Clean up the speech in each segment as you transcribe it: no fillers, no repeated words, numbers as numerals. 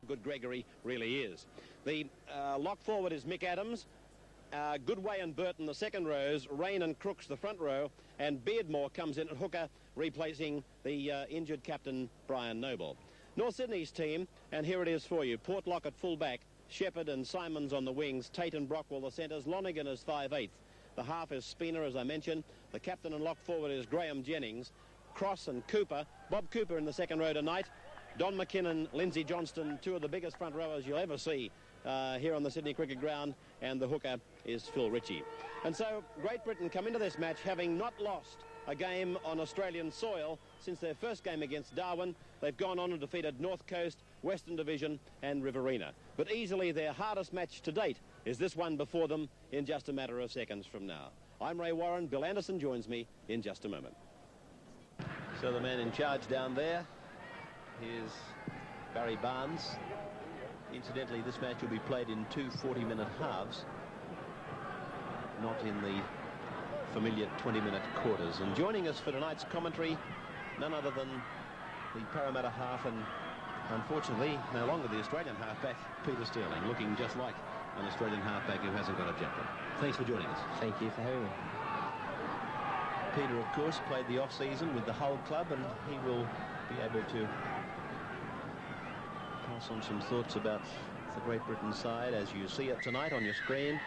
Good Gregory really is. The lock forward is Mick Adams. Goodway and Burton the second rows, Rain and Crooks the front row, and Beardmore comes in at hooker, replacing the injured captain Brian Noble. North Sydney's team, and here it is for you. Portlock at full back, Shepherd and Simons on the wings, Tate and Brockwell the centres, Lonergan is 5/8. The half is Spina, as I mentioned. The captain and lock forward is Graham Jennings. Cross and Cooper, Bob Cooper in the second row tonight. Don McKinnon, Lindsay Johnston, two of the biggest front rowers you'll ever see here on the Sydney Cricket Ground, and the hooker is Phil Ritchie. And so Great Britain come into this match having not lost a game on Australian soil since their first game against Darwin. They've gone on and defeated North Coast, Western Division and Riverina. But easily their hardest match to date is this one before them in just a matter of seconds from now. I'm Ray Warren. Bill Anderson joins me in just a moment. So the man in charge down there is Barry Barnes. Incidentally, this match will be played in two 40-minute halves, not in the familiar 20-minute quarters. And joining us for tonight's commentary, none other than the Parramatta half and, unfortunately, no longer the Australian halfback, Peter Sterling, looking just like an Australian halfback who hasn't got a jumper. Thanks for joining us. Thank you for having me. Peter, of course, played the off-season with the Hull club, and he will be able to pass on some thoughts about the Great Britain side as you see it tonight on your screen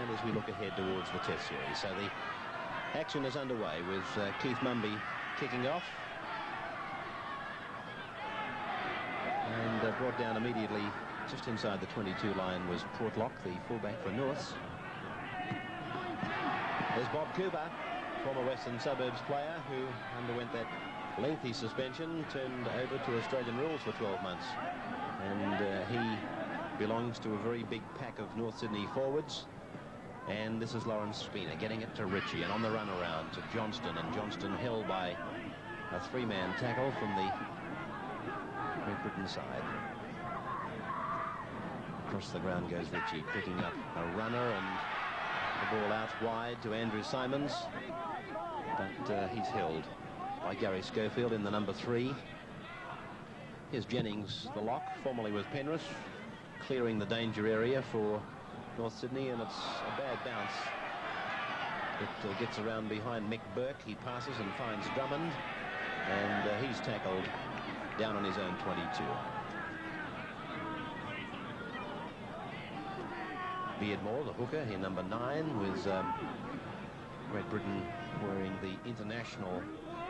and as we look ahead towards the Test series. So the action is underway with Keith Mumby kicking off and brought down immediately just inside the 22 line was Portlock, the fullback for Norths. There's Bob Cooper, former Western Suburbs player who underwent that lengthy suspension, turned over to Australian rules for 12 months. And he belongs to a very big pack of North Sydney forwards. And this is Lawrence Spina getting it to Ritchie, and on the run around to Johnston, and Johnston held by a three-man tackle from the Great Britain side. Across the ground goes Ritchie, picking up a runner, and the ball out wide to Andrew Simons. But he's held by Gary Schofield in the number 3. Here's Jennings, the lock, formerly with Penrith, clearing the danger area for North Sydney, and it's a bad bounce. It gets around behind Mick Burke. He passes and finds Drummond, and he's tackled down on his own 22. Beardmore, the hooker, here number 9, with Great Britain wearing the international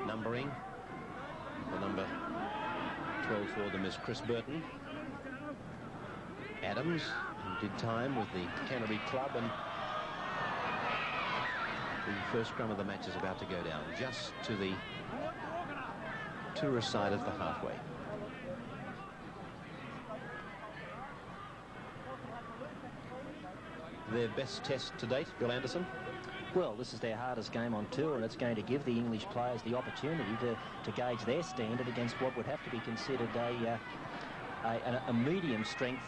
numbering. The number 12 for them is Chris Burton. Adams, who did time with the Canterbury club, and the first scrum of the match is about to go down just to the tourist side of the halfway. Their best test to date, Bill Anderson? Well, this is their hardest game on tour, and it's going to give the English players the opportunity to gauge their standard against what would have to be considered a medium strength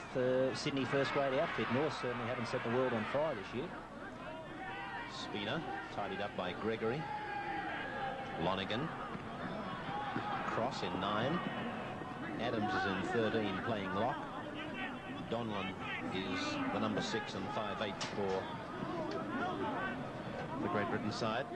Sydney first grade outfit. North certainly haven't set the world on fire this year. Spina tidied up by Gregory. Lonergan. Cross in 9. Adams is in 13 playing lock. Donlan is the number 6 and 5/8 for the Great Britain side.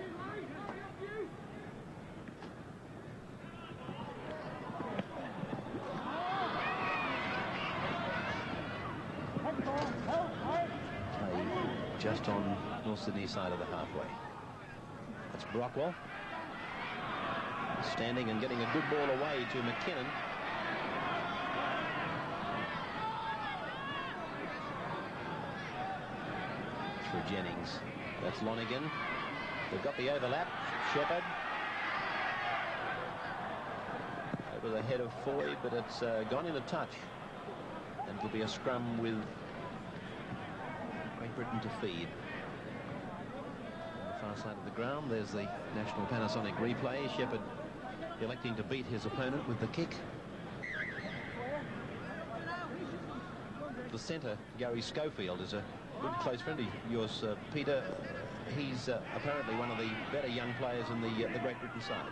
Just on North Sydney side of the halfway. That's Brockwell standing and getting a good ball away to McKinnon. For Jennings. That's Lonergan. They've got the overlap. Shepherd. Over the head of Foy, but it's gone in a touch. And it'll be a scrum with Great Britain to feed. On the far side of the ground, there's the National Panasonic replay. Shepherd electing to beat his opponent with the kick. The centre, Gary Schofield, is a good close friend of yours, Peter. He's apparently one of the better young players in the Great Britain side.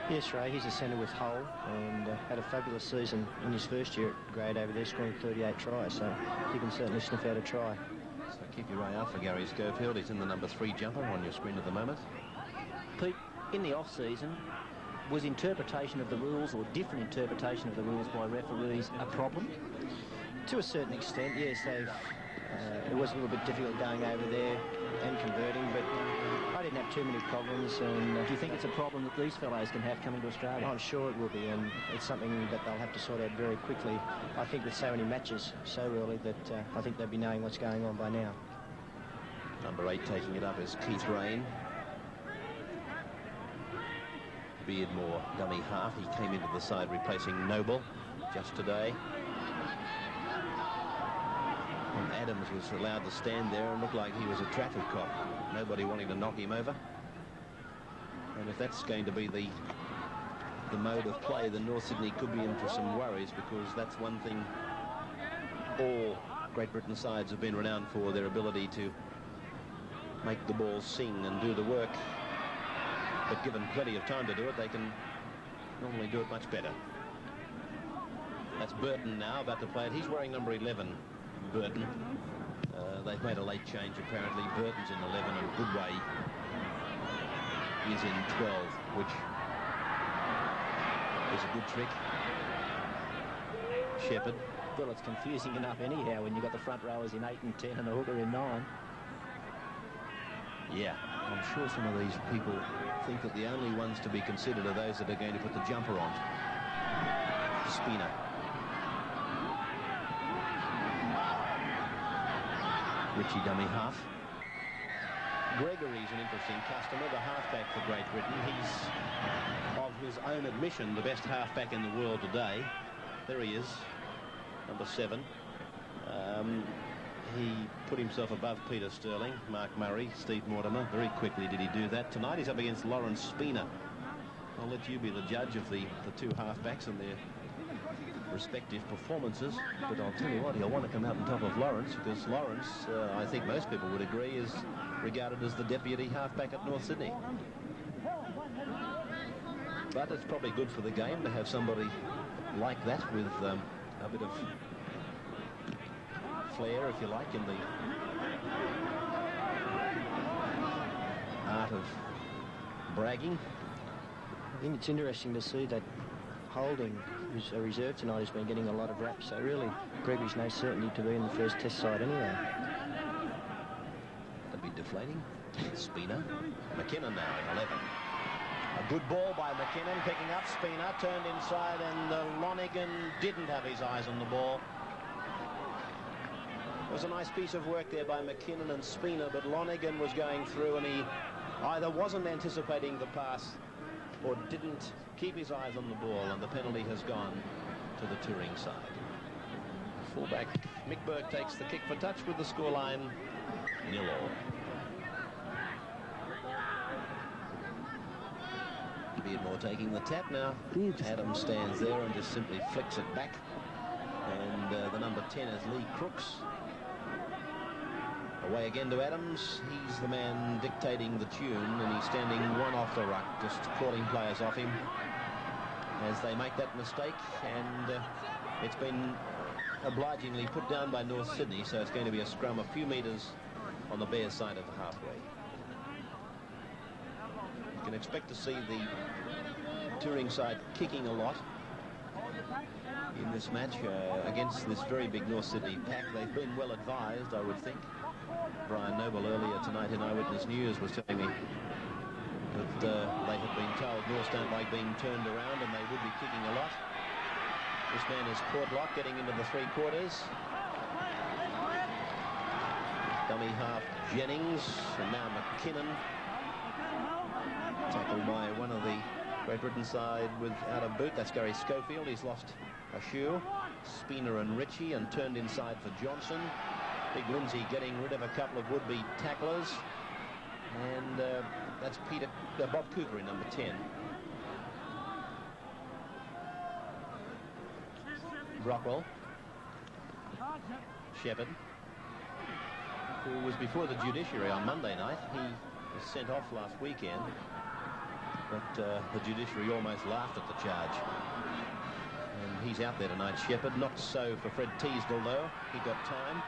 Yes, Ray, he's a centre with Hull and had a fabulous season in his first year at grade over there, scoring 38 tries, so he can certainly sniff out a try. So keep your eye out for Gary Schofield. He's in the number 3 jumper on your screen at the moment. Pete, in the off-season, was interpretation of the rules or different interpretation of the rules by referees a problem? To a certain extent, yes. It was a little bit difficult going over there and converting, but I didn't have too many problems. And do you think it's a problem that these fellows can have coming to Australia? I'm sure it will be, and it's something that they'll have to sort out very quickly. I think with so many matches so early that I think they'll be knowing what's going on by now. Number 8 taking it up is Keith Rain. Beardmore, dummy half. He came into the side replacing Noble just today. And Adams was allowed to stand there and look like he was a traffic cop. Nobody wanting to knock him over. And if that's going to be the mode of play, then North Sydney could be in for some worries, because that's one thing all Great Britain sides have been renowned for, their ability to make the ball sing and do the work. But given plenty of time to do it, they can normally do it much better. That's Burton now about to play it. He's wearing number 11, Burton. They've made a late change, apparently. Burton's in 11 and Goodway is in 12, which is a good trick. Shepherd. Well, it's confusing enough anyhow when you've got the front rowers in 8 and 10 and the hooker in 9. Yeah, I'm sure some of these people think that the only ones to be considered are those that are going to put the jumper on. Spina. Richie dummy half. Gregory's an interesting customer, the halfback for Great Britain. He's, of his own admission, the best halfback in the world today. There he is, number 7. He put himself above Peter Sterling, Mark Murray, Steve Mortimer. Very quickly did he do that. Tonight he's up against Lawrence Spina. I'll let you be the judge of the two halfbacks and their respective performances, but I'll tell you what, he'll want to come out on top of Lawrence, because Lawrence, I think most people would agree, is regarded as the deputy halfback at North Sydney. But it's probably good for the game to have somebody like that with a bit of flair, if you like, in the art of bragging. I think it's interesting to see that Holding, who's a reserve tonight, has been getting a lot of raps. So really, Gregory's no certainty to be in the first test side anyway. That'd be deflating. Spina. McKinnon now in 11. A good ball by McKinnon, picking up Spina, turned inside, and Lonergan didn't have his eyes on the ball. It was a nice piece of work there by McKinnon and Spina, but Lonergan was going through and he either wasn't anticipating the pass or didn't keep his eyes on the ball, and the penalty has gone to the touring side. Fullback Mick Burke takes the kick for touch with the scoreline 0-0. Beardmore taking the tap now. Adams stands there and just simply flicks it back. And the number 10 is Lee Crooks. Away again to Adams. He's the man dictating the tune, and he's standing one off the ruck, just calling players off him as they make that mistake. And it's been obligingly put down by North Sydney, so it's going to be a scrum a few metres on the Bears side of the halfway. You can expect to see the touring side kicking a lot in this match against this very big North Sydney pack. They've been well advised, I would think. Brian Noble earlier tonight in Eyewitness News was telling me that they had been told North don't like being turned around, and they would be kicking a lot. This man is Courtlock getting into the 3/4. Dummy half Jennings, and now McKinnon. Tackled by one of the Great Britain side without a boot. That's Gary Schofield. He's lost a shoe. Spina and Ritchie, and turned inside for Johnson. Big Lindsay getting rid of a couple of would-be tacklers. And that's Bob Cooper in number 10. Brockwell. Shepherd, who was before the judiciary on Monday night. He was sent off last weekend. but the judiciary almost laughed at the charge. And he's out there tonight, Shepherd. Not so for Fred Teasdale, though. He got time.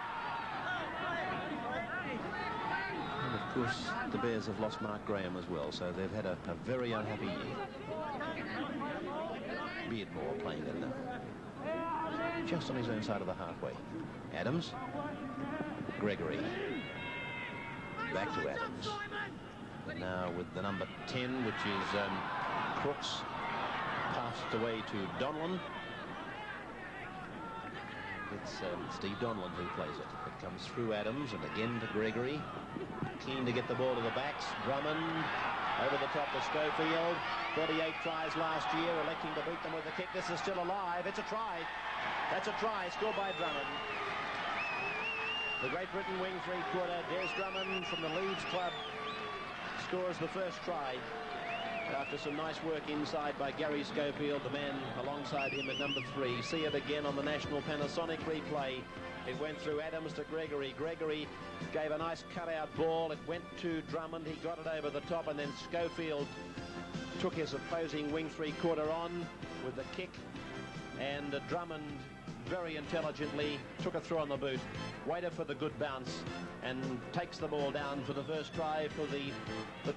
And, of course, the Bears have lost Mark Graham as well, so they've had a very unhappy year. Beardmore playing in them. Just on his own side of the halfway. Adams. Gregory. Back to Adams. And now with the number 10, which is Crooks, passed away to Donlan. It's Steve Donlan who plays it. It comes through Adams and again to Gregory. Keen to get the ball to the backs. Drummond over the top to Schofield. 48 tries last year, electing to beat them with the kick. This is still alive. It's a try. That's a try scored by Drummond. The Great Britain wing three-quarter, Des Drummond from the Leeds club, scores the first try after some nice work inside by Gary Schofield, the man alongside him at number 3. See it again on the National Panasonic replay. It went through Adams to Gregory. Gregory gave a nice cut-out ball. It went to Drummond. He got it over the top, and then Schofield took his opposing wing three-quarter on with the kick, and Drummond very intelligently took it through on the boot, waited for the good bounce, and takes the ball down for the first try for the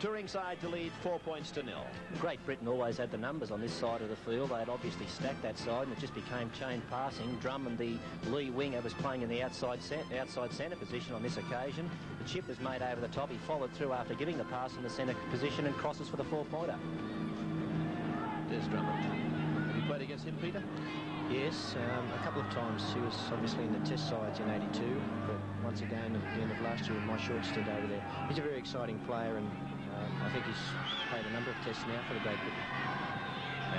touring side to lead 4 points to 0. Great Britain always had the numbers on this side of the field. They had obviously stacked that side, and it just became chain passing. Drummond, the Lee winger, was playing in the outside centre position on this occasion. The chip was made over the top. He followed through after giving the pass in the centre position and crosses for the 4-pointer. There's Drummond. Have you played against him, Peter? Yes, a couple of times. He was obviously in the test sides in '82, but once again at the end of last year in my short stint over there. He's a very exciting player, and I think he's played a number of tests now for the Great Britain.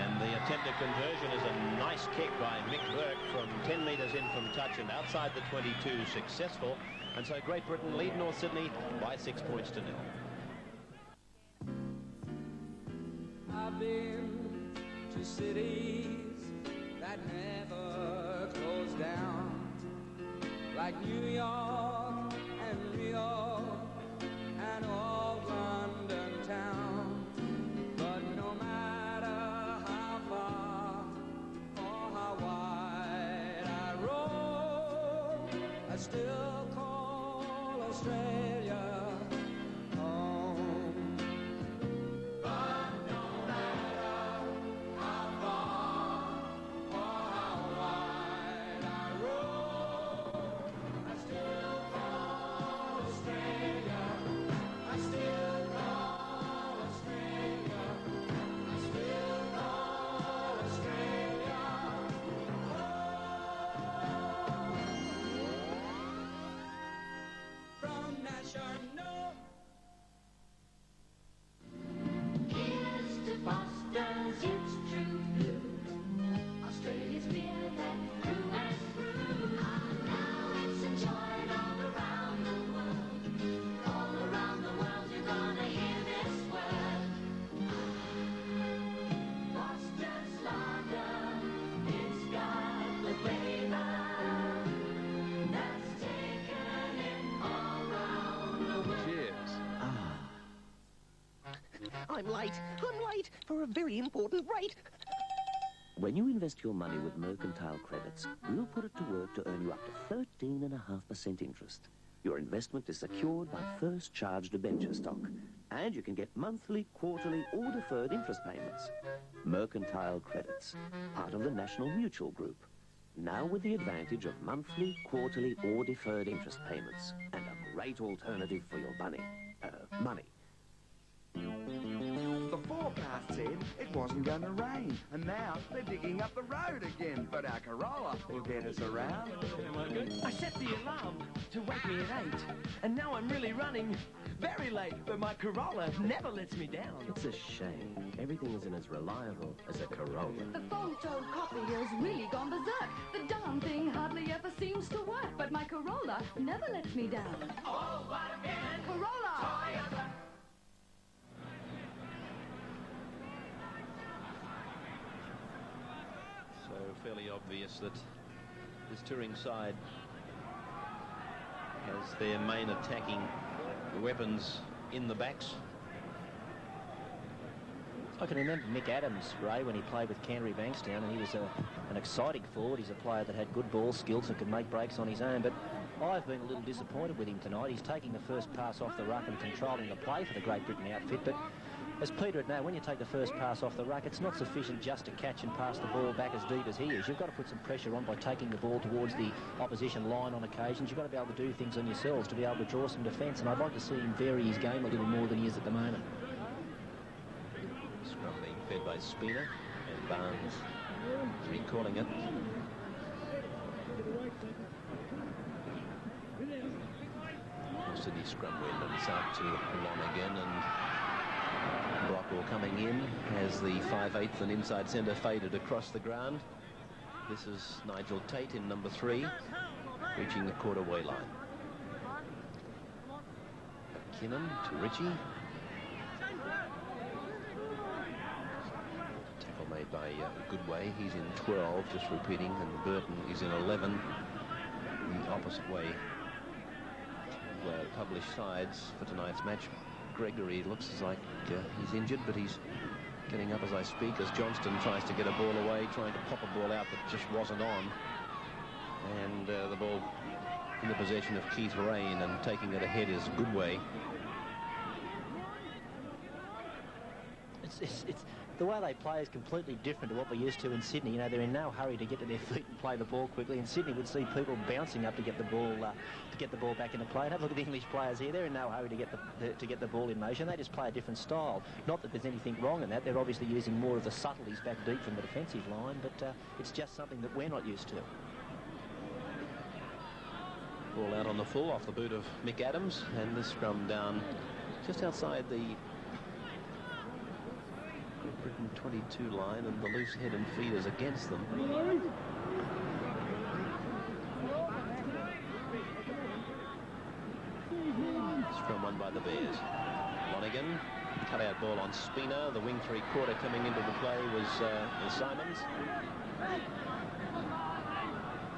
And the attempted conversion is a nice kick by Mick Burke from 10 metres in from touch and outside the 22, successful. And so Great Britain lead North Sydney by 6 points to 0. I've been to cities that never close down, like New York and Rio and old London town. But no matter how far or how wide I roam, I still call Australia home. But no matter how far or how wide I roam, I still call Australia. I still call Australia. I still call Australia home. From National. Here's to Foster's, it's true. Australia's beer that grew and grew. Now it's enjoyed all around the world. All around the world you're gonna hear this word. Foster's lager, it's got the flavor that's taken in all around the world. Cheers. I'm late for a very important rate. When you invest your money with Mercantile Credits, we'll put it to work to earn you up to 13.5% interest. Your investment is secured by first charged debenture stock, and you can get monthly, quarterly, or deferred interest payments. Mercantile Credits, part of the National Mutual Group. Now with the advantage of monthly, quarterly, or deferred interest payments, and a great alternative for your money. The forecast said it wasn't going to rain, and now they're digging up the road again. But our Corolla will get us around. I set the alarm to wake me at 8, and now I'm really running very late, but my Corolla never lets me down. It's a shame. Everything isn't as reliable as a Corolla. The phone-told copy has really gone berserk. The darn thing hardly ever seems to work, but my Corolla never lets me down. Oh, what again? Corolla! So fairly obvious that this touring side has their main attacking weapons in the backs. I can remember Mick Adams, Ray, when he played with Canterbury Bankstown, and he was an exciting forward. He's a player that had good ball skills and could make breaks on his own, but I've been a little disappointed with him tonight. He's taking the first pass off the ruck and controlling the play for the Great Britain outfit, but as Peter would know, when you take the first pass off the ruck, it's not sufficient just to catch and pass the ball back as deep as he is. You've got to put some pressure on by taking the ball towards the opposition line on occasions. You've got to be able to do things on yourselves to be able to draw some defence, and I'd like to see him vary his game a little more than he is at the moment. Scrum being fed by Spina, and Barnes recalling it. Sydney scrum win, and it's out to Lonergan, and Brockwell coming in as the 5/8 and inside centre faded across the ground. This is Nigel Tate in number 3, reaching the quarter-way line. McKinnon to Ritchie. Tackle made by Goodway. He's in 12, just repeating, and Burton is in 11, the opposite way. Published sides for tonight's match. Gregory looks as like he's injured, but he's getting up as I speak as Johnston tries to get a ball away, trying to pop a ball out that just wasn't on. And the ball in the possession of Keith Rain, and taking it ahead is Goodway. It's the way they play is completely different to what we're used to in Sydney. You know, they're in no hurry to get to their feet and play the ball quickly. In Sydney, we'd see people bouncing up to get the ball back into play. And have a look at the English players here. They're in no hurry to get the ball in motion. They just play a different style. Not that there's anything wrong in that. They're obviously using more of the subtleties back deep from the defensive line, but it's just something that we're not used to. Ball out on the full off the boot of Mick Adams, and this scrum down just outside the Britain 22 line, and the loose head and feet is against them. Scrum won by the Bears. Lonergan, cut-out ball on Spina. The wing three-quarter coming into the play was Simons.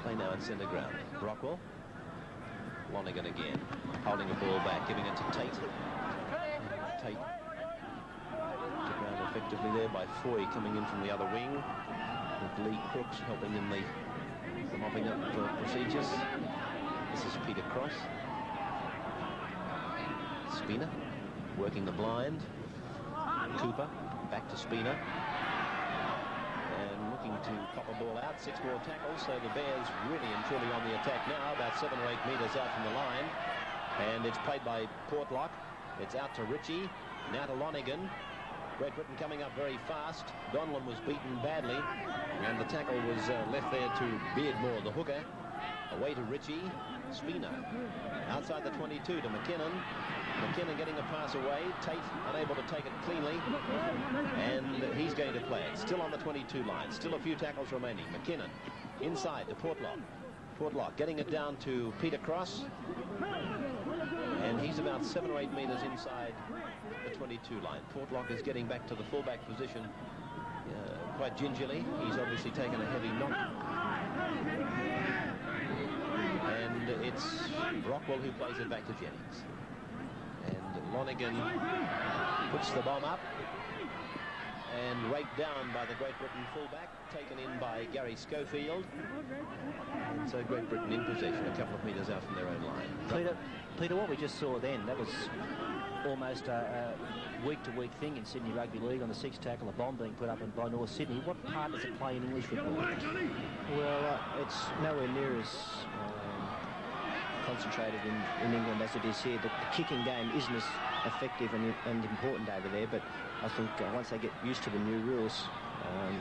Play now in centre ground. Brockwell. Lonergan again, holding the ball back, giving it to Tate. Tate took ground effectively there by Foy coming in from the other wing, with Lee Crooks helping in the mopping up procedures. This is Peter Cross. Spina working the blind. Cooper back to Spina. To pop a ball out, 6 more tackles, so the Bears really and truly on the attack now, about 7 or 8 metres out from the line, and it's played by Portlock. It's out to Ritchie, now to Lonergan. Great Britain coming up very fast. Donlan was beaten badly, and the tackle was left there to Beardmore, the hooker. Away to Ritchie. Spina outside the 22 to McKinnon. McKinnon getting a pass away. Tate unable to take it cleanly, and he's going to play it. Still on the 22 line. Still a few tackles remaining. McKinnon inside to Portlock. Portlock getting it down to Peter Cross, and he's about 7 or 8 metres inside the 22 line. Portlock is getting back to the fullback position quite gingerly. He's obviously taken a heavy knock. And it's Brockwell who plays it back to Jennings. And Lonergan puts the bomb up and raked down by the Great Britain fullback, taken in by Gary Schofield. And so Great Britain in possession, a couple of metres out from their own line. Peter, what we just saw then, that was almost a week-to-week thing in Sydney Rugby League on the 6th tackle, a bomb being put up by North Sydney. What part does it play in English football? Well, it's nowhere near as concentrated in England as it is here. The kicking game isn't as effective and important over there, but I think once they get used to the new rules,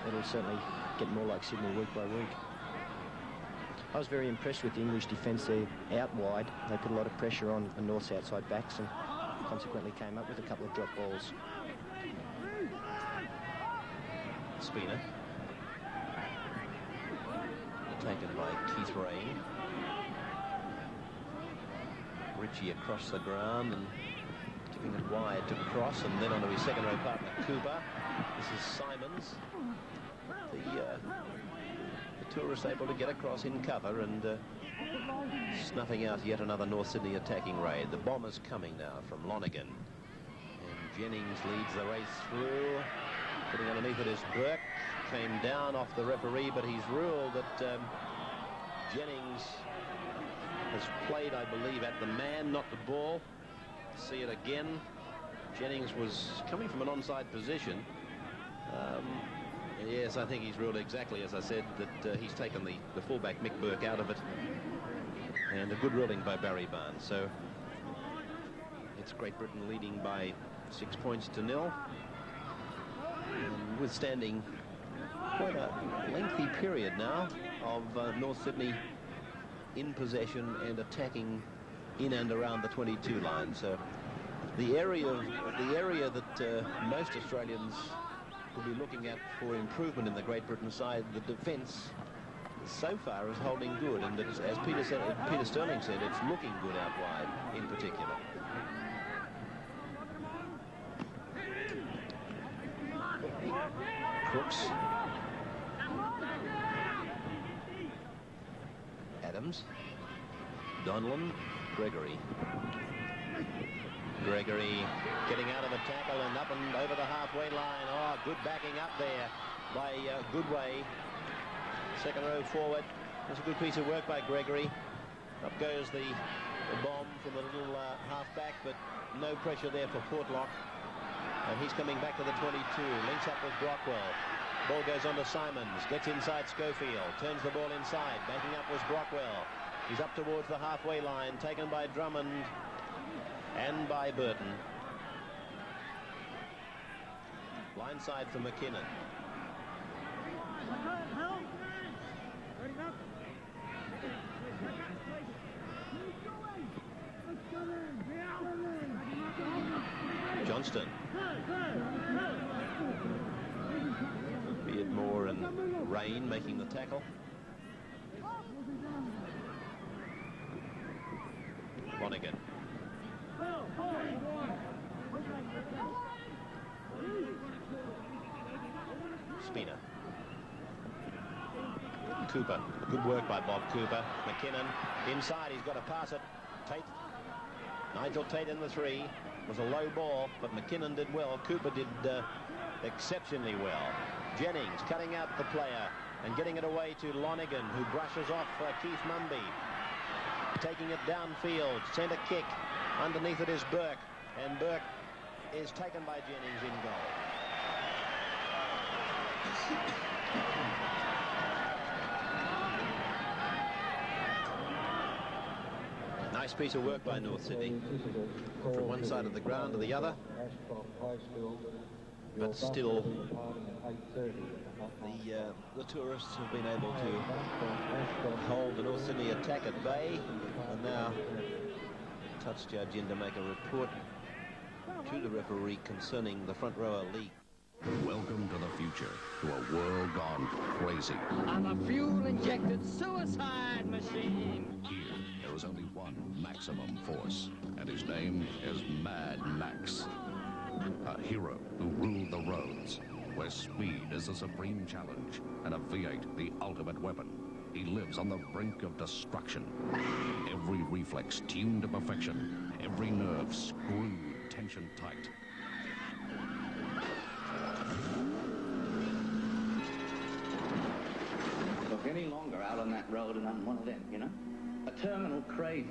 it'll certainly get more like Sydney week by week. I was very impressed with the English defence there out wide. They put a lot of pressure on the North's outside backs and consequently came up with a couple of drop balls. Spina. Taken by Keith Rain. Ritchie across the ground and giving it wide to Cross, and then onto his second row partner Cooper. This is Simons. The tourist able to get across in cover and snuffing out yet another North Sydney attacking raid. The bomb is coming now from Lonergan, and Jennings leads the race through. Putting underneath it is Burke. Came down off the referee, but he's ruled that Jennings has played, I believe, at the man, not the ball. See it again. Jennings was coming from an onside position. Yes, I think he's ruled exactly as I said, that he's taken the fullback Mick Burke out of it. And a good ruling by Barry Barnes. So it's Great Britain leading by 6 points to 0. And withstanding quite a lengthy period now of North Sydney in possession and attacking in and around the 22 line. So the area that most Australians will be looking at for improvement in the Great Britain side, the defence so far is holding good, and it's, as Peter Sterling said, it's looking good out wide in particular. Crooks. Adams. Donlan. Gregory. Gregory getting out of the tackle and up and over the halfway line. Oh, good backing up there by Goodway. Second row forward. That's a good piece of work by Gregory. Up goes the bomb from the little halfback, but no pressure there for Portlock. And he's coming back to the 22. Links up with Brockwell. Ball goes on to Simons. Gets inside Schofield. Turns the ball inside. Backing up was Brockwell. He's up towards the halfway line. Taken by Drummond and by Burton. Blindside for McKinnon. Johnston. Beardmore and Rain making the tackle. Monaghan. Spina. Cooper. Good work by Bob Cooper. McKinnon inside. He's got to pass it. Tate. Nigel Tate in the 3. Was a low ball, but McKinnon did well. Cooper did exceptionally well. Jennings cutting out the player and getting it away to Lonergan, who brushes off Keith Mumby. Taking it downfield. Centre kick. Underneath it is Burke. And Burke is taken by Jennings in goal. Nice piece of work by North Sydney. From one side of the ground to the other. But still, the tourists have been able to hold the North Sydney attack at bay. And now, touch judge in to make a report to the referee concerning the front rower league. Welcome to the future, to a world gone crazy. I'm a fuel-injected suicide machine. Here, there is only one maximum force, and his name is Mad Max. A hero who ruled the roads, where speed is the supreme challenge, and a V8 the ultimate weapon. He lives on the brink of destruction. Every reflex tuned to perfection, every nerve screwed tension tight. Look any longer out on that road and I'm one of them, you know? A terminal crazy.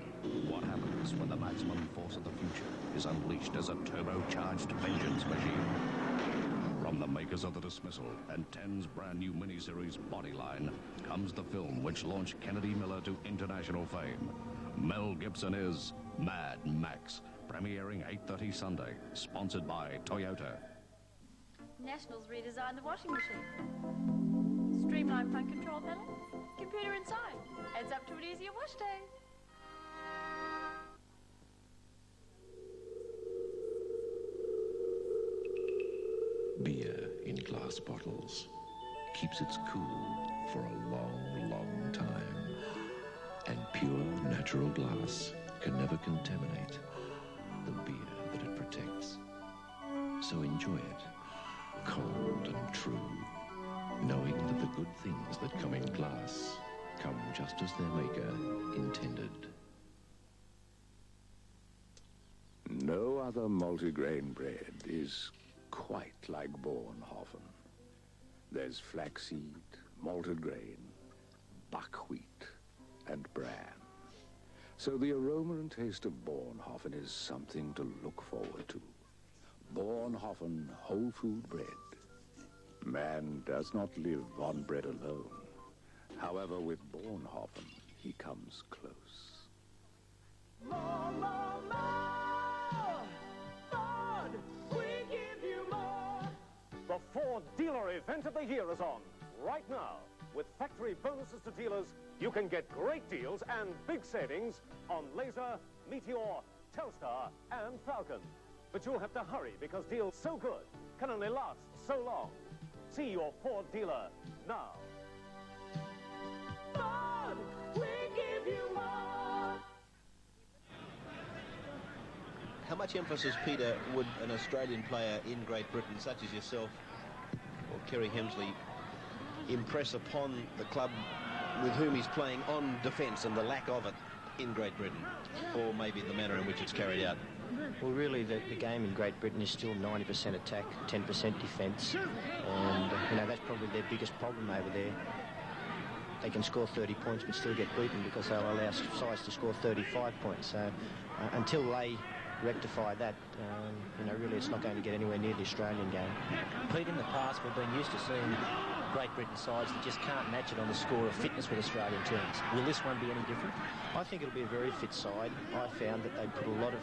What happens when the maximum force of the future is unleashed as a turbocharged vengeance machine? From the makers of The Dismissal and Ten's brand new miniseries Bodyline comes the film which launched Kennedy Miller to international fame. Mel Gibson is Mad Max, premiering 8:30 Sunday, sponsored by Toyota. Nationals redesigned the washing machine. Streamlined front control panel, computer inside. Adds up to an easier wash day. Beer in glass bottles keeps its cool for a long, long time. And pure natural glass can never contaminate the beer that it protects. So enjoy it, cold and true, knowing that the good things that come in glass come just as their maker intended. No other multigrain bread is quite like Bornhofen. There's flaxseed, malted grain, buckwheat, and bran. So the aroma and taste of Bornhofen is something to look forward to. Bornhofen whole food bread. Man does not live on bread alone. However, with Bornhofen, he comes close. More, more, more! Ford, we give you more! The Ford Dealer Event of the Year is on right now. With factory bonuses to dealers, you can get great deals and big savings on Laser, Meteor, Telstar, and Falcon. But you'll have to hurry because deals so good can only last so long. See your Ford dealer now. Ford, we give you more! How much emphasis, Peter, would an Australian player in Great Britain, such as yourself or Kerry Hemsley, impress upon the club with whom he's playing on defence and the lack of it in Great Britain, or maybe the manner in which it's carried out? Well, really, the game in Great Britain is still 90% attack, 10% defence, and you know, that's probably their biggest problem over there. They can score 30 points but still get beaten because they'll allow sides to score 35 points. So until they rectify that, you know, really it's not going to get anywhere near the Australian game. Pete, in the past we've been used to seeing Great Britain sides that just can't match it on the score of fitness with Australian teams. Will this one be any different? I think it'll be a very fit side. I found that they put a lot of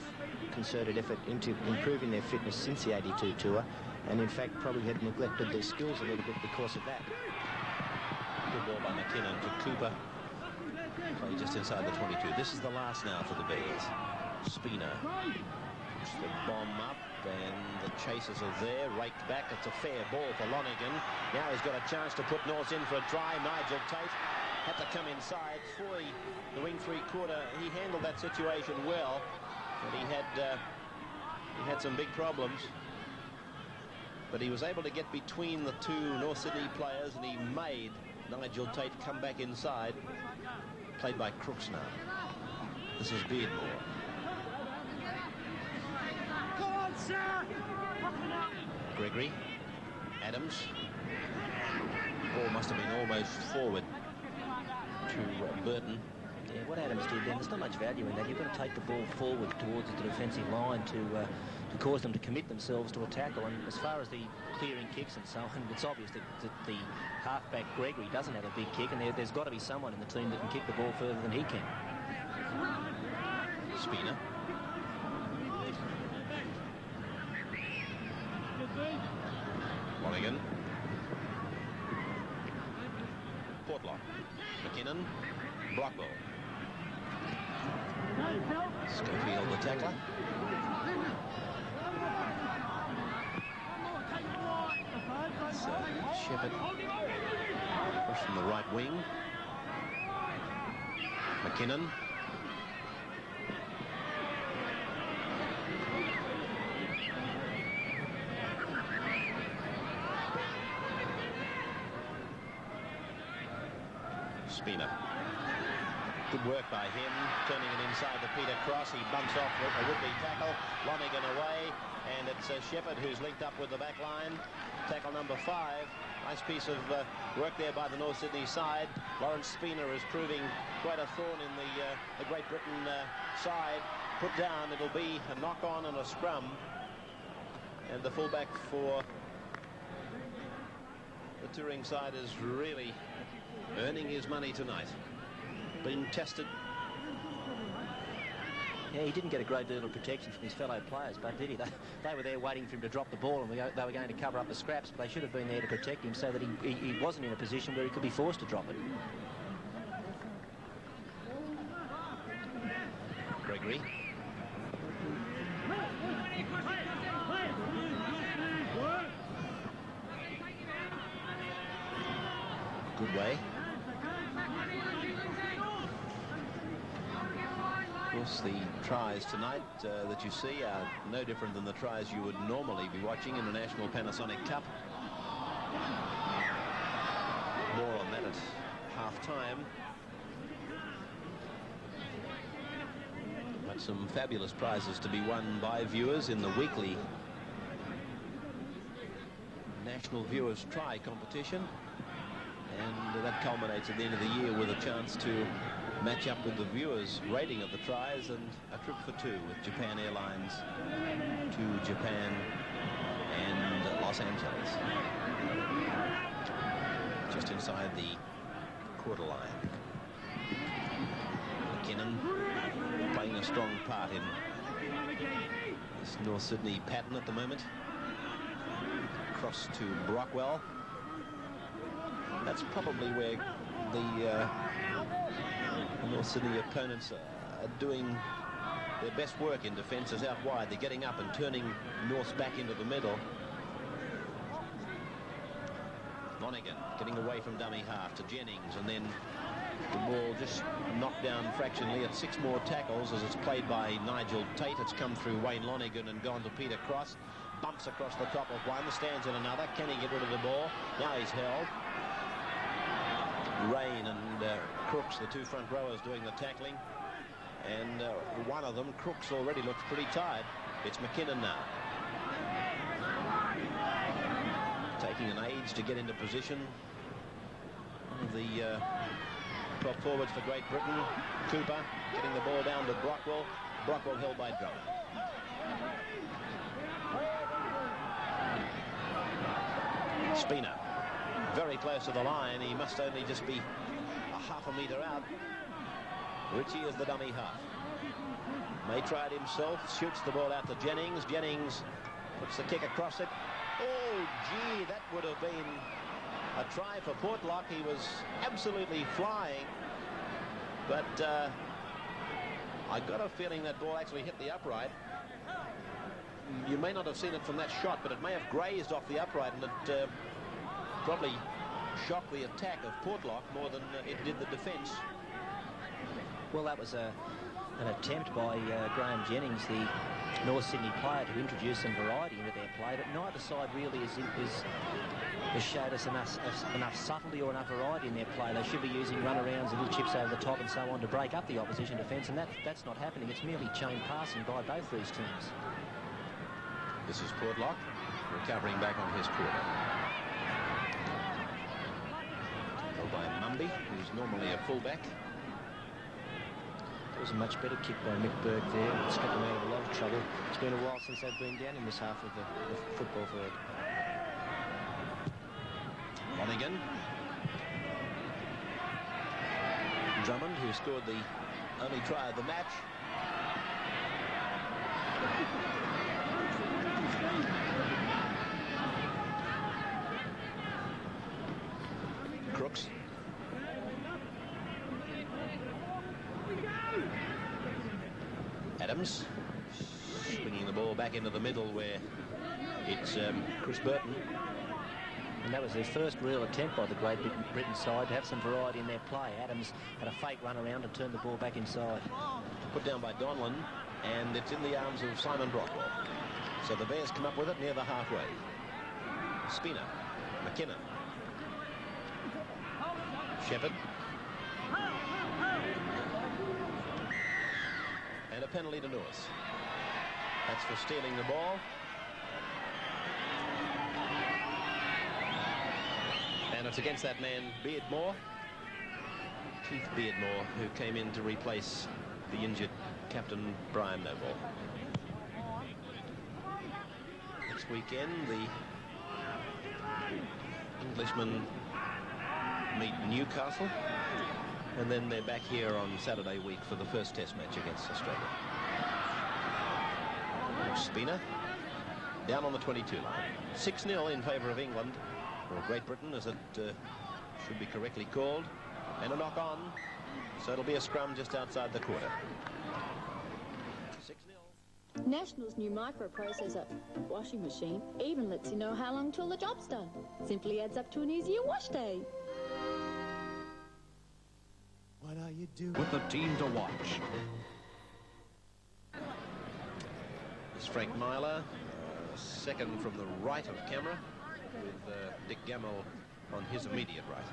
concerted effort into improving their fitness since the 82 tour, and in fact probably had neglected their skills a little bit because of that. Good ball by McKinnon to Cooper. Play just inside the 22. This is the last now for the Bears. Spina puts the bomb up and the chasers are there, raked back. It's a fair ball for Lonergan. Now he's got a chance to put North in for a try. Nigel Tate had to come inside for the wing three-quarter. He handled that situation well, but he had some big problems. But he was able to get between the two North Sydney players and he made Nigel Tate come back inside. Played by Crooks now. This is Beardmore. Gregory, Adams. Ball must have been almost forward to Burton. Yeah, what Adams did then, there's not much value in that. You've got to take the ball forward towards the defensive line to cause them to commit themselves to a tackle. And as far as the clearing kicks and so on, it's obvious that the halfback Gregory doesn't have a big kick, and there's got to be someone in the team that can kick the ball further than he can. Spina. Lonergan. Portlock. McKinnon. Blockwell. Schofield the tackler. Shepherd push from the right wing. McKinnon. Spina. Good work by him, turning it inside to Peter Cross. He bumps off with a would-be tackle. Lonergan away, and it's Shepherd who's linked up with the back line. Tackle number 5. Nice piece of work there by the North Sydney side. Lawrence Spina is proving quite a thorn in the Great Britain side. Put down, it'll be a knock-on and a scrum. And the fullback for the touring side is really earning his money tonight. Being tested. Yeah, he didn't get a great deal of protection from his fellow players, but did he? They were there waiting for him to drop the ball, and they were going to cover up the scraps, but they should have been there to protect him so that he wasn't in a position where he could be forced to drop it. Gregory. Good way. Of course, the tries tonight that you see are no different than the tries you would normally be watching in the National Panasonic Cup. More on that at half-time. But some fabulous prizes to be won by viewers in the weekly National Viewers Try competition, and that culminates at the end of the year with a chance to match up with the viewers' rating of the tries and a trip for two with Japan Airlines to Japan and Los Angeles. Just inside the quarter line. McKinnon playing a strong part in this North Sydney pattern at the moment. Across to Brockwell. That's probably where the North Sydney opponents are doing their best work in defence, is out wide. They're getting up and turning Norths back into the middle. Lonergan getting away from dummy half to Jennings, and then the ball just knocked down fractionally at 6 more tackles as it's played by Nigel Tate. It's come through Wayne Lonergan and gone to Peter Cross. Bumps across the top of one, stands in another. Can he get rid of the ball? Now he's held. Rain and Crooks, the two front rowers, doing the tackling. And one of them, Crooks, already looks pretty tired. It's McKinnon now. Taking an age to get into position. One of the top forwards for Great Britain. Cooper getting the ball down to Brockwell. Brockwell held by Drummond. Spina very close to the line. He must only just be a half a metre out. Ritchie is the dummy half. May try it himself, shoots the ball out to Jennings. Jennings puts the kick across it. Oh, gee, that would have been a try for Portlock. He was absolutely flying, but I got a feeling that ball actually hit the upright. You may not have seen it from that shot, but it may have grazed off the upright, and it probably shocked the attack of Portlock more than it did the defence. Well, that was an attempt by Graham Jennings, the North Sydney player, to introduce some variety into their play, but neither side really has showed us enough subtlety or enough variety in their play. They should be using runarounds and little chips over the top and so on to break up the opposition defence, and that's not happening. It's merely chain passing by both these teams. This is Portlock recovering back on his quarter. Held by Mumby, who's normally a fullback. It was a much better kick by Mick Burke there. It's got them out of a lot of trouble. It's been a while since they've been down in this half of the football field. Lonergan. Drummond, who scored the only try of the match. Crooks. Adams swinging the ball back into the middle where it's Chris Burton. And that was their first real attempt by the Great Britain side to have some variety in their play. Adams had a fake run around and turned the ball back inside. Put down by Donlan, and it's in the arms of Simon Brockwell. So the Bears come up with it near the halfway. Spina, McKinnon, Shepherd. And a penalty to North. That's for stealing the ball. And it's against that man, Beardmore. Keith Beardmore, who came in to replace the injured captain, Brian Noble. Next weekend, the Englishmen meet Newcastle. And then they're back here on Saturday week for the first test match against Australia. Spina down on the 22 line. 6-0 in favour of England, or Great Britain as it should be correctly called. And a knock on, so it'll be a scrum just outside the quarter. 6-0. National's new microprocessor washing machine even lets you know how long till the job's done. Simply adds up to an easier wash day. What are you doing? With the team to watch. It's Frank Myler, second from the right of camera, with Dick Gamble on his immediate right.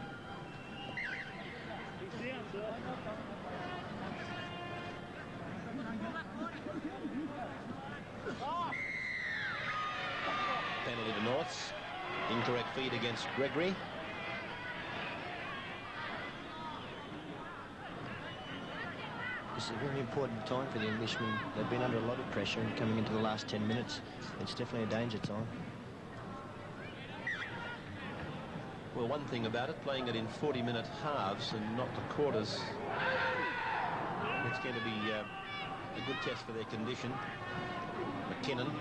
Penalty to Norths. In incorrect feed against Gregory. This is a very important time for the Englishmen. They've been under a lot of pressure and coming into the last 10 minutes. It's definitely a danger time. Well, one thing about it, playing it in 40-minute halves and not the quarters, it's going to be a good test for their condition. McKinnon.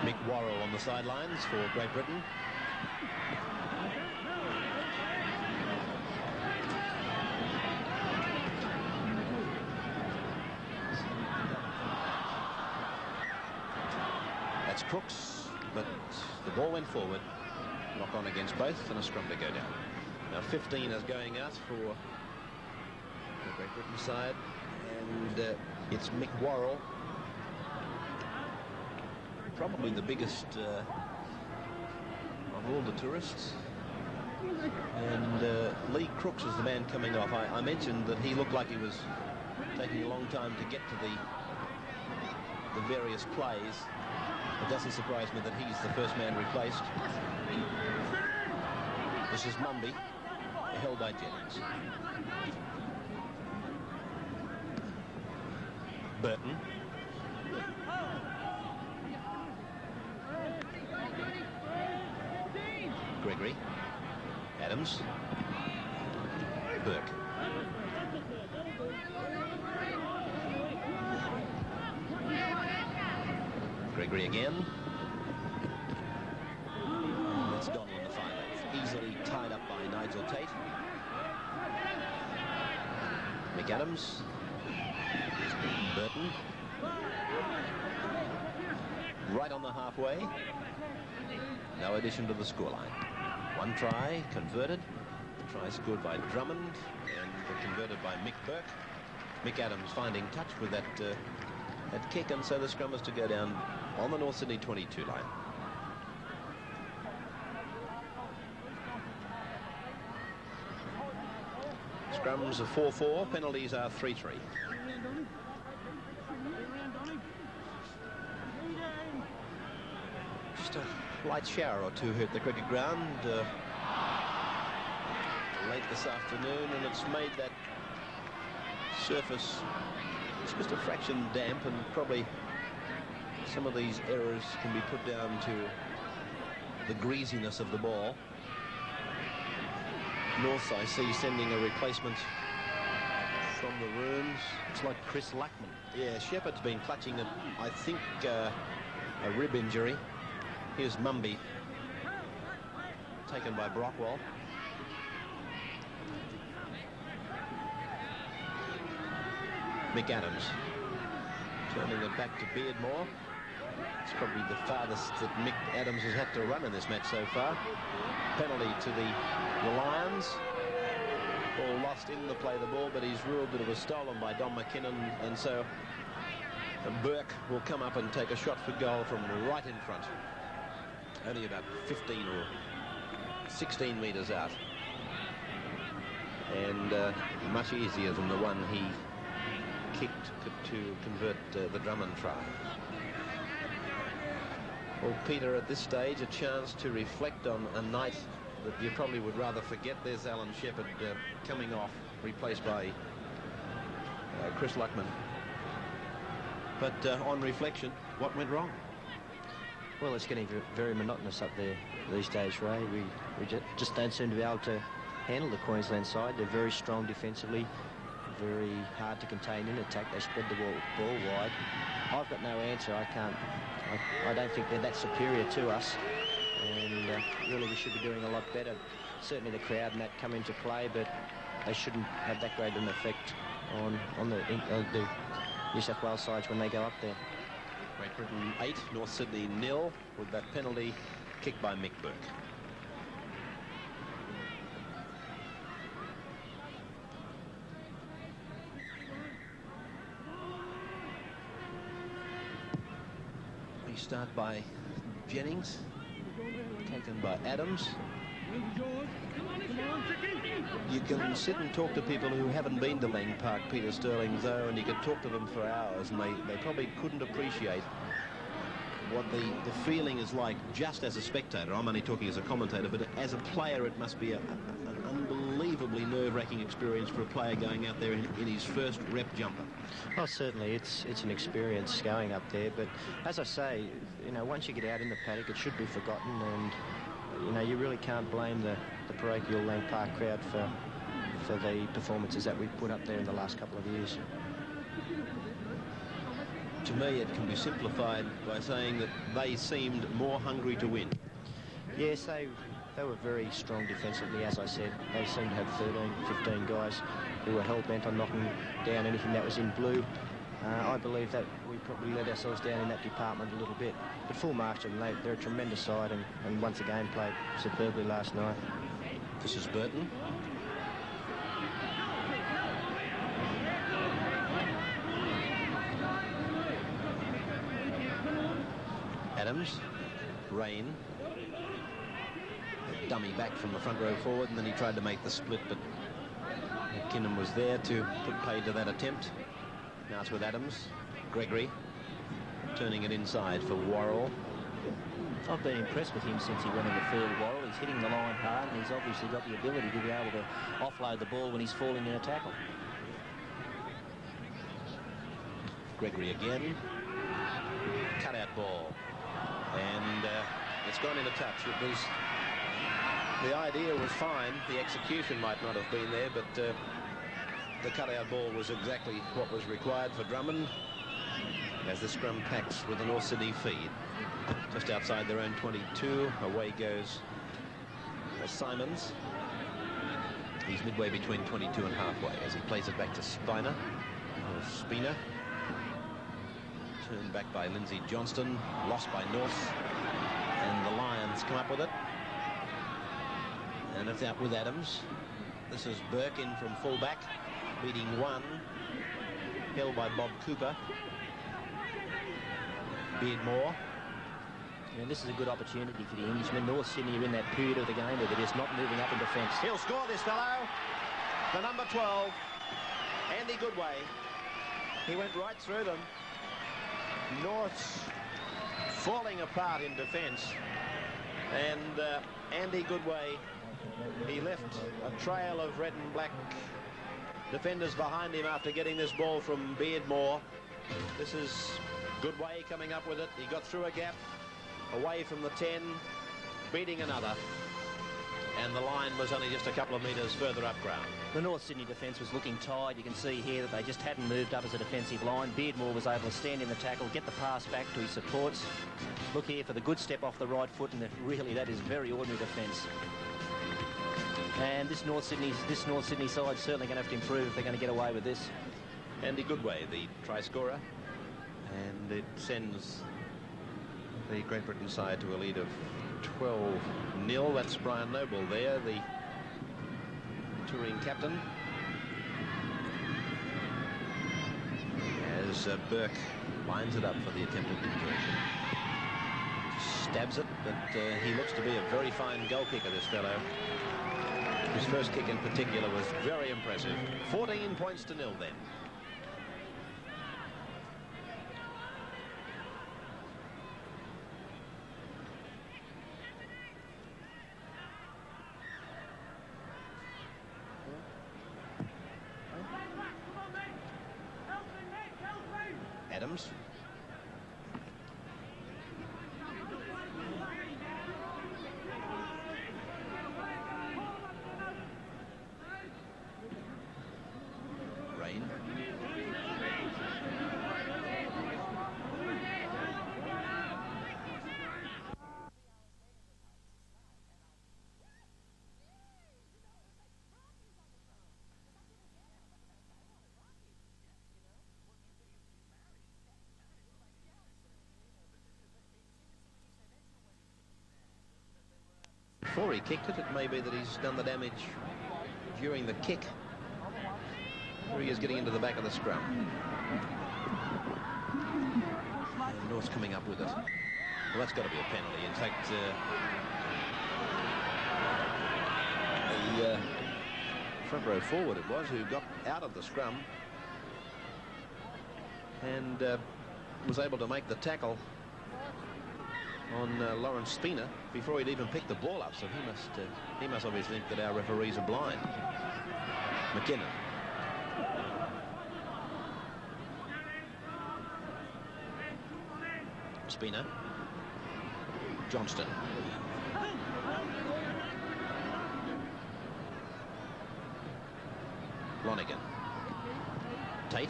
Mick Worrell on the sidelines for Great Britain. That's Crooks, but the ball went forward. Knock on against both and a scrum to go down. Now 15 is going out for the Great Britain side, and it's Mick Worrell, probably the biggest of all the tourists. And Lee Crooks is the man coming off. I mentioned that he looked like he was taking a long time to get to the various plays. It doesn't surprise me that he's the first man replaced. This is Mumby, held by Jennings. Burton. Gregory. Adams. Burke. Gregory again. That's Donald in the 5/8. Easily tied up by Nigel Tate. McAdams. Burton. Right on the halfway. No addition to the scoreline. One try converted. The try scored by Drummond and converted by Mick Burke. McAdams finding touch with that kick, and so the scrum is to go down on the North Sydney 22 line. Scrums are 4-4, penalties are 3-3. Just a light shower or two hit the cricket ground late this afternoon, and it's made that surface just a fraction damp, and probably some of these errors can be put down to the greasiness of the ball. North, I see, sending a replacement from the rooms. It's like Chris Luckman. Yeah, Shepherd's been clutching at, I think, a rib injury. Here's Mumby, taken by Brockwell. McAdams turning it back to Beardmore. It's probably the farthest that Mick Adams has had to run in this match so far. Penalty to the Lions. Ball lost in the play the ball, but he's ruled that it was stolen by Don McKinnon, and so Burke will come up and take a shot for goal from right in front. Only about 15 or 16 metres out. And much easier than the one he kicked to convert the Drummond try. Well, Peter, at this stage, a chance to reflect on a night that you probably would rather forget. There's Alan Shepherd coming off, replaced by Chris Luckman. But on reflection, what went wrong? Well, it's getting very monotonous up there these days, Ray. We just don't seem to be able to handle the Queensland side. They're very strong defensively, very hard to contain in attack. They spread the ball wide. I've got no answer. I don't think they're that superior to us, and really we should be doing a lot better. Certainly the crowd and that come into play, but they shouldn't have that great an effect on the New South Wales sides when they go up there. Great Britain 8, North Sydney 0, with that penalty kicked by Mick Burke. Restart by Jennings, taken by Adams. You can sit and talk to people who haven't been to Lang Park, Peter Sterling, though, and you could talk to them for hours, and they probably couldn't appreciate what the feeling is like just as a spectator. I'm only talking as a commentator, but as a player, it must be an unbelievably nerve-wracking experience for a player going out there in his first rep jumper. Oh, certainly, it's an experience going up there, but as I say, you know, once you get out in the paddock, it should be forgotten, and you know, you really can't blame the parochial Lang Park crowd for the performances that we've put up there in the last couple of years. To me, it can be simplified by saying that they seemed more hungry to win. Yes, they were very strong defensively, as I said. They seemed to have 13, 15 guys who were hell-bent on knocking down anything that was in blue. I believe that we probably let ourselves down in that department a little bit. But full marks to them, they're a tremendous side, and once again played superbly last night. This is Burton. Adams, Rain, a dummy back from the front row forward, and then he tried to make the split, but McKinnon was there to put paid to that attempt. Now it's with Adams, Gregory, turning it inside for Worrell. I've been impressed with him since he went in the field, Worrell. He's hitting the line hard, and he's obviously got the ability to be able to offload the ball when he's falling in a tackle. Gregory again, cut-out ball. And it's gone into touch. The idea was fine. The execution might not have been there, but the cutout ball was exactly what was required for Drummond as the scrum packs with the North Sydney feed. Just outside their own 22, away goes Simons. He's midway between 22 and halfway as he plays it back to Spina. Turned back by Lindsay Johnston, lost by North, and the Lions come up with it. And it's out with Adams. This is Burke in from fullback, beating one, held by Bob Cooper. Beardmore. Yeah, this is a good opportunity for the Englishmen. North Sydney are in that period of the game where they're just not moving up in defence. He'll score, this fellow. The number 12, Andy Goodway. He went right through them. North's falling apart in defence, and Andy Goodway, he left a trail of red and black defenders behind him after getting this ball from Beardmore. This is Goodway coming up with it. He got through a gap, away from the 10, beating another, and the line was only just a couple of metres further up ground. The North Sydney defence was looking tired. You can see here that they just hadn't moved up as a defensive line. Beardmore was able to stand in the tackle, get the pass back to his supports. Look here for the good step off the right foot, and really that is very ordinary defence. And this North Sydney side certainly going to have to improve if they're going to get away with this. Andy Goodway, the try scorer, and it sends the Great Britain side to a lead of 12-0. That's Brian Noble there, the touring captain. As Burke lines it up for the attempted conversion. Stabs it, but he looks to be a very fine goal kicker, this fellow. His first kick in particular was very impressive. 14 points to 0 then. Adams. Rain. Before he kicked it, it may be that he's done the damage during the kick. Here he is getting into the back of the scrum. And North's coming up with it. Well, that's got to be a penalty. In fact, the front row forward it was, who got out of the scrum and was able to make the tackle on Lawrence Spina before he'd even picked the ball up. So he must obviously think that our referees are blind. McKinnon. Spina. Johnston. Lonigan. Tate.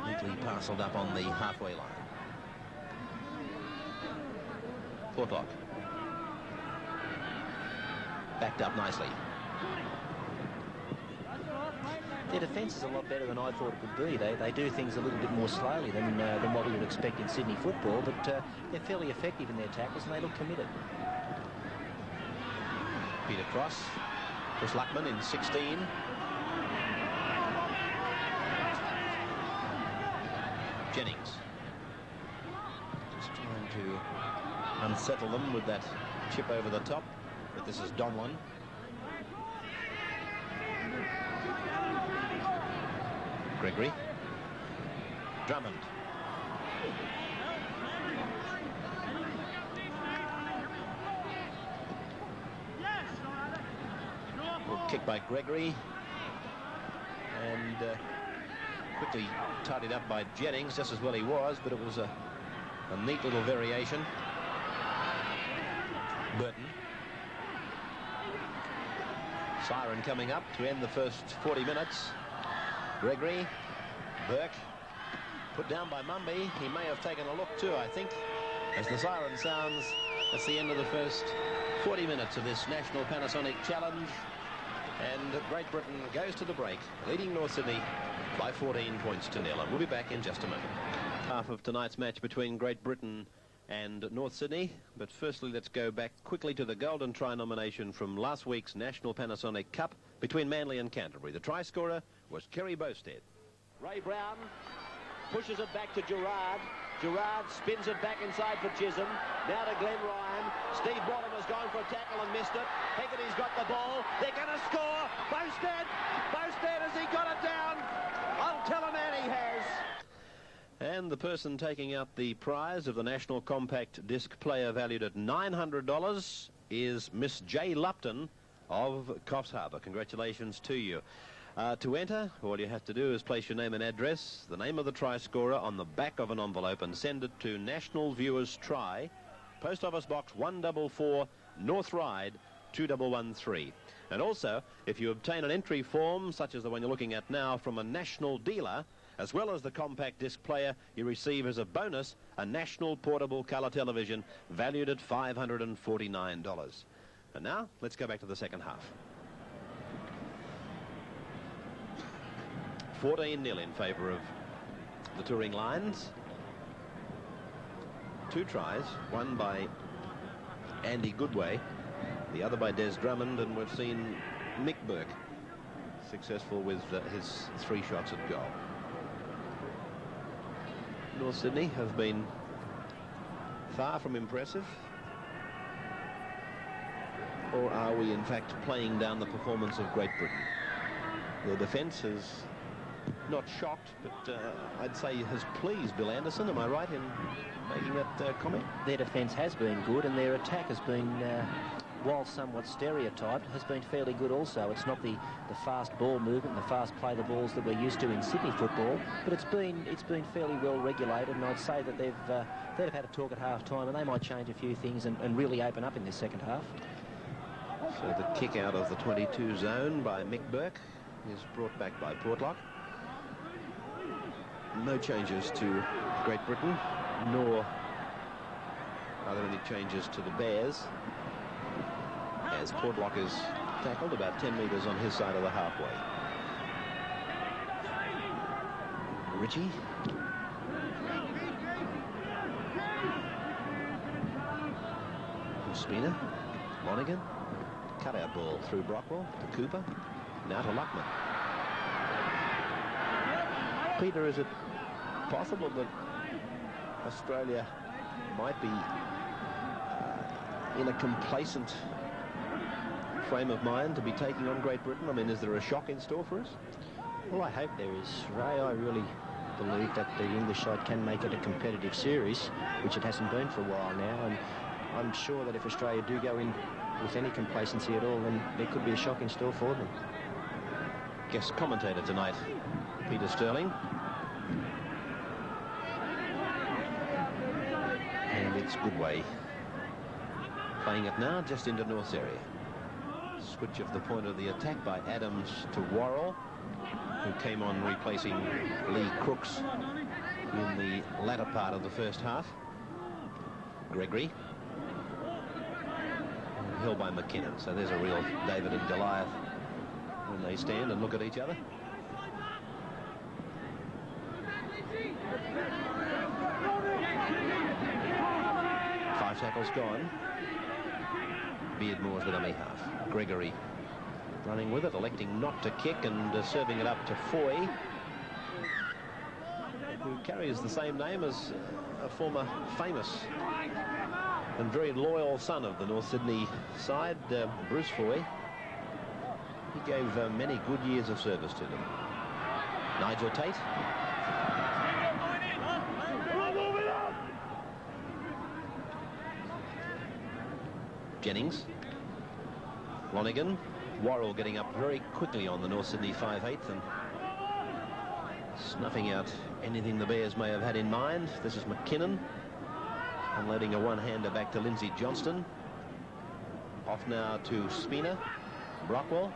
Neatly parcelled up on the halfway line. Portlock. Backed up nicely. Their defence is a lot better than I thought it would be. They do things a little bit more slowly than what we would expect in Sydney football, but they're fairly effective in their tackles and they look committed. Peter Cross. Chris Luckman in 16. Jennings. Just trying to unsettle them with that chip over the top, but this is Donlan. Gregory. Drummond. Good kick by Gregory. And quickly tidied up by Jennings, just as well he was, but it was a neat little variation. Burton. Siren coming up to end the first 40 minutes. Gregory. Burke. Put down by Mumby. He may have taken a look too, I think. As the siren sounds, that's the end of the first 40 minutes of this National Panasonic Challenge. And Great Britain goes to the break, leading North Sydney by 14 points to 0. And we'll be back in just a moment. Half of tonight's match between Great Britain and North Sydney. But firstly, let's go back quickly to the Golden Try nomination from last week's National Panasonic Cup between Manly and Canterbury. The try scorer was Kerry Bowstead. Ray Brown pushes it back to Gerard. Gerard spins it back inside for Chisholm. Now to Glenn Ryan. Steve Bottom has gone for a tackle and missed it. Hegarty's got the ball. They're going to score. Bowstead. Bowstead, has he got it down? I'll tell a man he has. And the person taking out the prize of the National Compact Disc player valued at $900 is Miss J. Lupton of Coffs Harbour. Congratulations to you. To enter, all you have to do is place your name and address, the name of the try scorer on the back of an envelope and send it to National Viewers Try, Post Office Box 144, North Ryde 2113. And also, if you obtain an entry form, such as the one you're looking at now, from a national dealer, as well as the compact disc player, you receive as a bonus a national portable colour television valued at $549. And now, let's go back to the second half. 14-0 in favour of the Touring Lions. Two tries, one by Andy Goodway, the other by Des Drummond, and we've seen Mick Burke successful with his 3 shots at goal. North Sydney have been far from impressive. Or are we in fact playing down the performance of Great Britain? The defence has not shocked, but I'd say has pleased Bill Anderson. Am I right in making that comment? Their defence has been good, and their attack has been, while somewhat stereotyped, has been fairly good also. It's not the fast ball movement, the fast play the balls that we're used to in Sydney football, but it's been fairly well regulated, and I'd say that they'd have had a talk at half-time, and they might change a few things and really open up in this second half. So the kick out of the 22 zone by Mick Burke is brought back by Portlock. No changes to Great Britain, nor are there any changes to the Bears, as Portlock is tackled about 10 metres on his side of the halfway. Ritchie. Spina. Monaghan. Cut-out ball through Brockwell to Cooper. Now to Luckman. Peter, is it possible that Australia might be in a complacent frame of mind to be taking on Great Britain? I mean, is there a shock in store for us? Well, I hope there is, Ray. I really believe that the English side can make it a competitive series, which it hasn't been for a while now, and I'm sure that if Australia do go in with any complacency at all, then there could be a shock in store for them. Guest commentator tonight, Peter Sterling. And it's Goodway playing it now just into North's area. Switch of the point of the attack by Adams to Worrell, who came on replacing Lee Crooks in the latter part of the first half. Gregory. Held by McKinnon. So there's a real David and Goliath when they stand and look at each other. Five tackles gone. Beardmore's the dummy half. Gregory running with it, electing not to kick and serving it up to Foy, who carries the same name as a former famous and very loyal son of the North Sydney side, Bruce Foy. He gave many good years of service to them. Nigel Tate. Jennings. Lonergan. Worrell getting up very quickly on the North Sydney 5/8 and snuffing out anything the Bears may have had in mind. This is McKinnon. Unloading a one-hander back to Lindsay Johnston. Off now to Spina. Brockwell.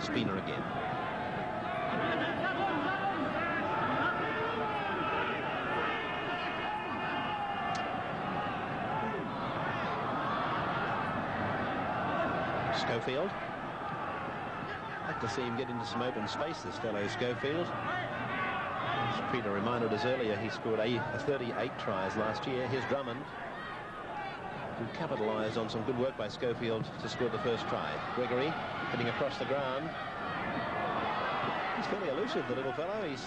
Spina again. Schofield. I'd like to see him get into some open space, this fellow Schofield. As Peter reminded us earlier, he scored 38 tries last year. Here's Drummond, who capitalised on some good work by Schofield to score the first try. Gregory getting across the ground. He's fairly elusive, the little fellow. He's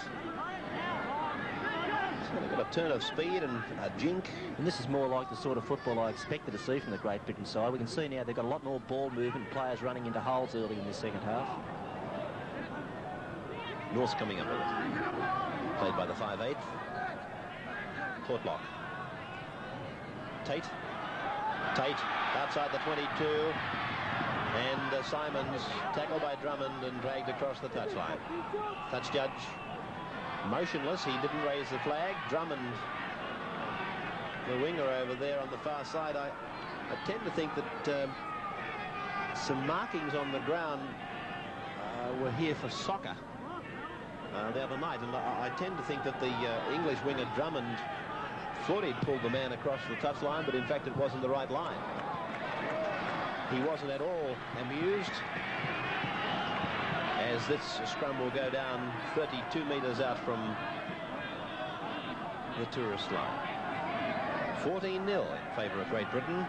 got a turn of speed and a jink. And this is more like the sort of football I expected to see from the Great Britain side. We can see now they've got a lot more ball movement, players running into holes early in the second half. North's coming up with it. Played by the 5/8. Portlock. Tate. Tate outside the 22. And Simons tackled by Drummond and dragged across the touchline. Touch judge motionless. He didn't raise the flag. Drummond, the winger over there on the far side. I tend to think that some markings on the ground were here for soccer the other night, and I tend to think that the English winger Drummond thought he'd pulled the man across the touchline, but in fact it wasn't the right line. He wasn't at all amused, as this scrum will go down 32 metres out from the tourist line. 14-0 in favour of Great Britain.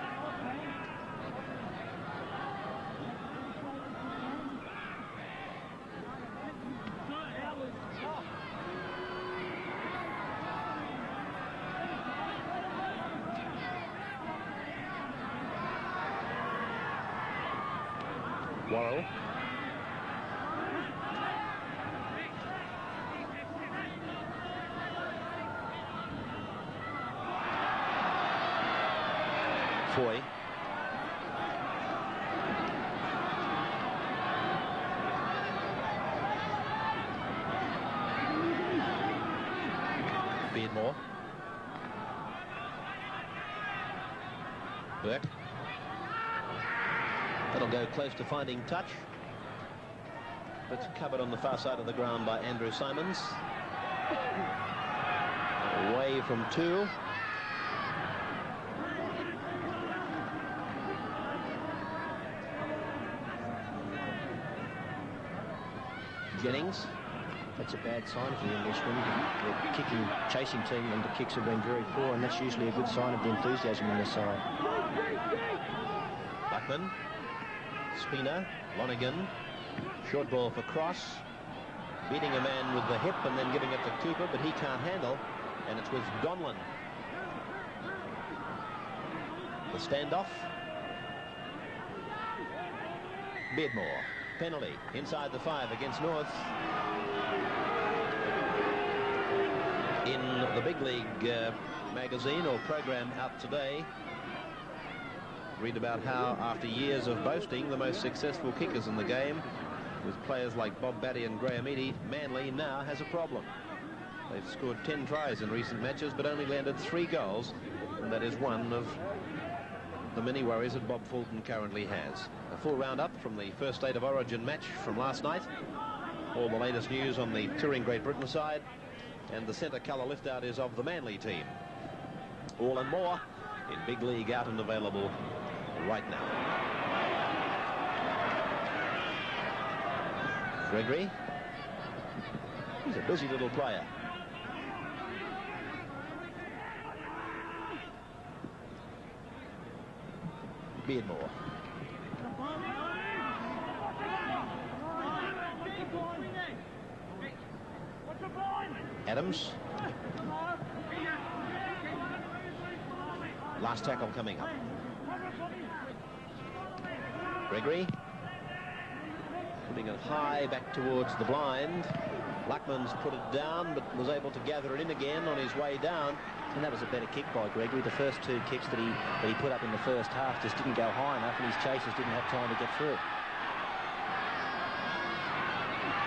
Worrell. Foy. Beardmore. Burke. That'll go close to finding touch. It's covered on the far side of the ground by Andrew Simons. Away from two. Jennings. That's a bad sign for the Englishmen. The kicking, chasing team and the kicks have been very poor, and that's usually a good sign of the enthusiasm in the side. Buckman. Spina. Lonergan. Short ball for Cross. Beating a man with the hip and then giving it to Cooper, but he can't handle. And it's with Donlan. The standoff. Beardmore. Penalty inside the 5 against North. In the Big League magazine or program out today, read about how after years of boasting the most successful kickers in the game, with players like Bob Batty and Graham Eadie, Manly now has a problem. They've scored 10 tries in recent matches but only landed 3 goals, and that is one of the many worries that Bob Fulton currently has. A full roundup from the first State of Origin match from last night, all the latest news on the touring Great Britain side, and the centre colour lift-out is of the Manly team. All and more in Big League, out and available right now. Gregory. He's a busy little player. Beardmore. Adams. Last tackle coming up. Gregory. Putting it high back towards the blind. Luckman's put it down but was able to gather it in again on his way down. And that was a better kick by Gregory. The first 2 kicks that he put up in the first half just didn't go high enough, and his chasers didn't have time to get through.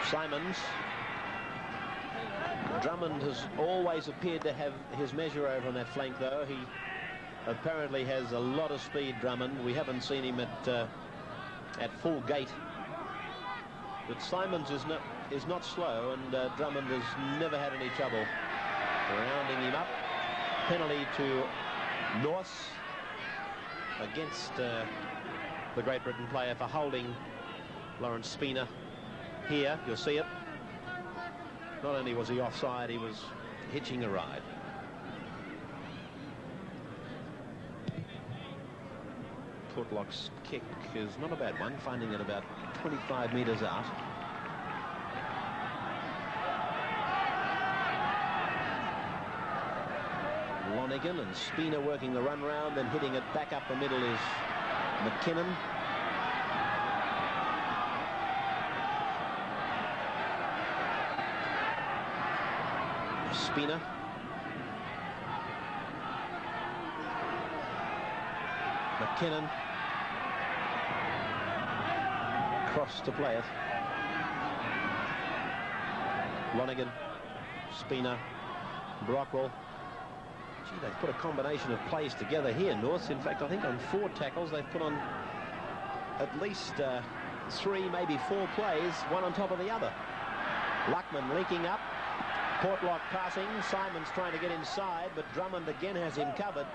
Simons. Drummond has always appeared to have his measure over on that flank, though. He apparently has a lot of speed, Drummond. We haven't seen him at full gait. But Simons is not slow, and Drummond has never had any trouble rounding him up. Penalty to North against the Great Britain player for holding Lawrence Spina here. You'll see it. Not only was he offside, he was hitching a ride. Portlock's kick is not a bad one, finding it about 25 metres out. Lonergan and Spina working the run round, then hitting it back up the middle is McKinnon. Spina. McKinnon. Cross to play it. Lonergan. Spina. Brockwell. Gee, they've put a combination of plays together here, North. In fact, I think on 4 tackles they've put on at least 3, maybe 4 plays, one on top of the other. Luckman linking up. Portlock passing. Simons trying to get inside, but Drummond again has him covered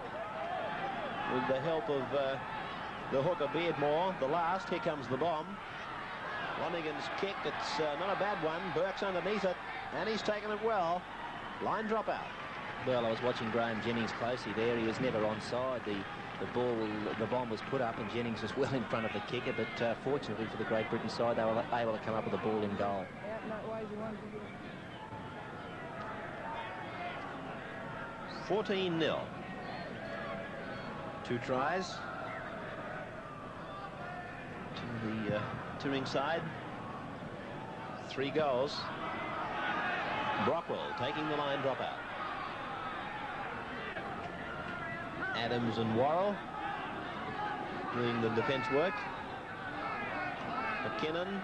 with the help of the hooker Beardmore. The last. Here comes the bomb. Lonergan's kick. It's not a bad one. Burke's underneath it, and he's taken it well. Line drop out. Well, I was watching Graham Jennings closely there. He was never onside. The bomb was put up, and Jennings was well in front of the kicker, but fortunately for the Great Britain side, they were able to come up with the ball in goal. 14-0. 2 tries to the touring side. 3 goals. Brockwell taking the line drop out. Adams and Worrell doing the defence work. McKinnon.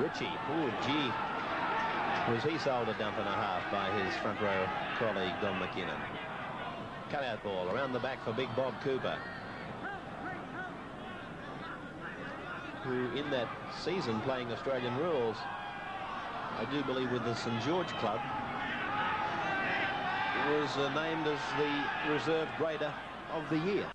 Ritchie. Oh, gee. Was he sold a dump and a half by his front row colleague, Don McKinnon. Cutout ball around the back for Big Bob Cooper, who in that season playing Australian rules, I do believe with the St George club, was named as the reserve grader of the year.